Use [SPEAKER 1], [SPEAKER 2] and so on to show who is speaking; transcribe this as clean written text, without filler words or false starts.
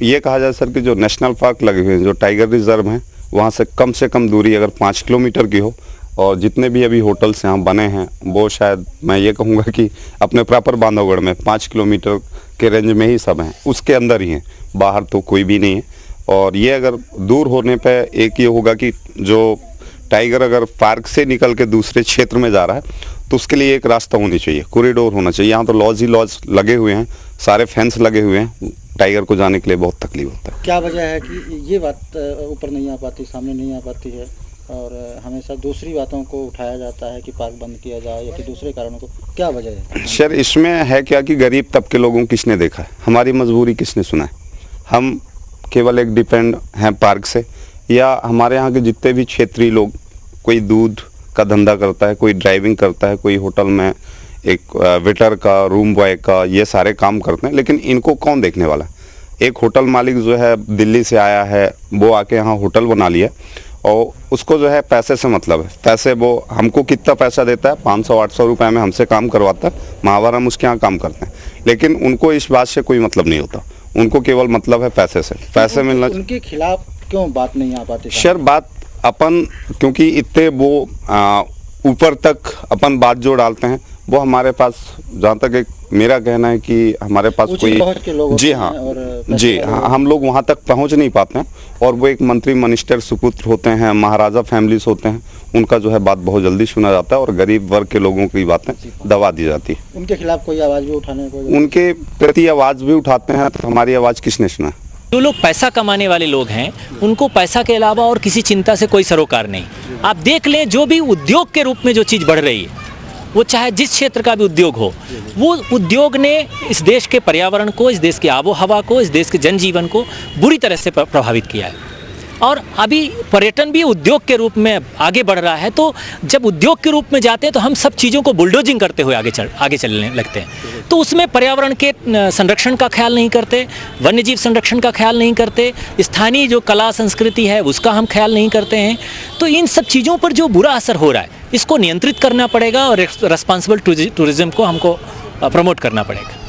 [SPEAKER 1] ये कहा जाए सर कि जो नेशनल पार्क लगे हुए हैं, जो टाइगर रिजर्व हैं, वहाँ से कम दूरी अगर 5 किलोमीटर की हो, और जितने भी अभी होटल्स यहाँ बने हैं वो शायद मैं ये कहूँगा कि अपने प्रॉपर बांधवगढ़ में 5 किलोमीटर के रेंज में ही सब हैं, उसके अंदर ही हैं, बाहर तो कोई भी नहीं है। और ये अगर दूर होने पे एक ये होगा कि जो टाइगर अगर पार्क से निकल के दूसरे क्षेत्र में जा रहा है तो उसके लिए एक रास्ता होनी चाहिए, कॉरिडोर होना चाहिए। यहाँ तो लॉज ही लॉज लगे हुए हैं, सारे फेंस लगे हुए हैं, टाइगर को जाने के लिए बहुत तकलीफ होता है।
[SPEAKER 2] क्या वजह है कि ये बात ऊपर नहीं आ पाती, सामने नहीं आ पाती है, और हमेशा दूसरी बातों को उठाया जाता है कि पार्क बंद किया जाए या कि दूसरे कारणों को, क्या वजह है?
[SPEAKER 1] सर इसमें है क्या कि गरीब तबके लोगों को किसने देखा है, हमारी मजबूरी किसने सुना है? हम केवल एक डिपेंड हैं पार्क से, या हमारे यहाँ के जितने भी क्षेत्रीय लोग, कोई दूध का धंधा करता है, कोई ड्राइविंग करता है, कोई होटल में एक वेटर का, रूम बॉय का, ये सारे काम करते हैं, लेकिन इनको कौन देखने वाला? एक होटल मालिक जो है दिल्ली से आया है, वो आके यहाँ होटल बना लिया और उसको जो है पैसे से मतलब है, पैसे वो हमको कितना पैसा देता है, 500-800 रुपये में हमसे काम करवाता है, माहवार हम उसके यहाँ काम करते हैं, लेकिन उनको इस बात से कोई मतलब नहीं होता, उनको केवल मतलब है पैसे से, पैसे मिलना।
[SPEAKER 2] उनके खिलाफ क्यों बात नहीं आ पाती?
[SPEAKER 1] सर बात अपन क्योंकि इतने वो ऊपर तक अपन बात जो डालते हैं वो हमारे पास, जहाँ तक एक मेरा कहना है कि हमारे पास कोई, जी हाँ, जी हाँ, हम लोग वहाँ तक पहुँच नहीं पाते हैं, और वो एक मंत्री मिनिस्टर सुपुत्र होते हैं, महाराजा फैमिलीज होते हैं, उनका जो है बात बहुत जल्दी सुना जाता है और गरीब वर्ग के लोगों की बातें दबा दी जाती है।
[SPEAKER 2] उनके खिलाफ कोई आवाज़ भी उठाने को,
[SPEAKER 1] उनके प्रति आवाज़ भी उठाते हैं, तो हमारी आवाज़ किसने सुना?
[SPEAKER 3] जो लोग पैसा कमाने वाले लोग हैं उनको पैसा के अलावा और किसी चिंता से कोई सरोकार नहीं। आप देख लें, जो भी उद्योग के रूप में जो चीज़ बढ़ रही है, वो चाहे जिस क्षेत्र का भी उद्योग हो, वो उद्योग ने इस देश के पर्यावरण को, इस देश की आबो हवा को, इस देश के जनजीवन को बुरी तरह से प्रभावित किया है। और अभी पर्यटन भी उद्योग के रूप में आगे बढ़ रहा है, तो जब उद्योग के रूप में जाते हैं तो हम सब चीज़ों को बुलडोजिंग करते हुए आगे चलने लगते हैं, तो उसमें पर्यावरण के संरक्षण का ख्याल नहीं करते, वन्यजीव संरक्षण का ख्याल नहीं करते, स्थानीय जो कला संस्कृति है उसका हम ख्याल नहीं करते हैं। तो इन सब चीज़ों पर जो बुरा असर हो रहा है, इसको नियंत्रित करना पड़ेगा और रिस्पॉन्सिबल टूरिज्म को हमको प्रमोट करना पड़ेगा।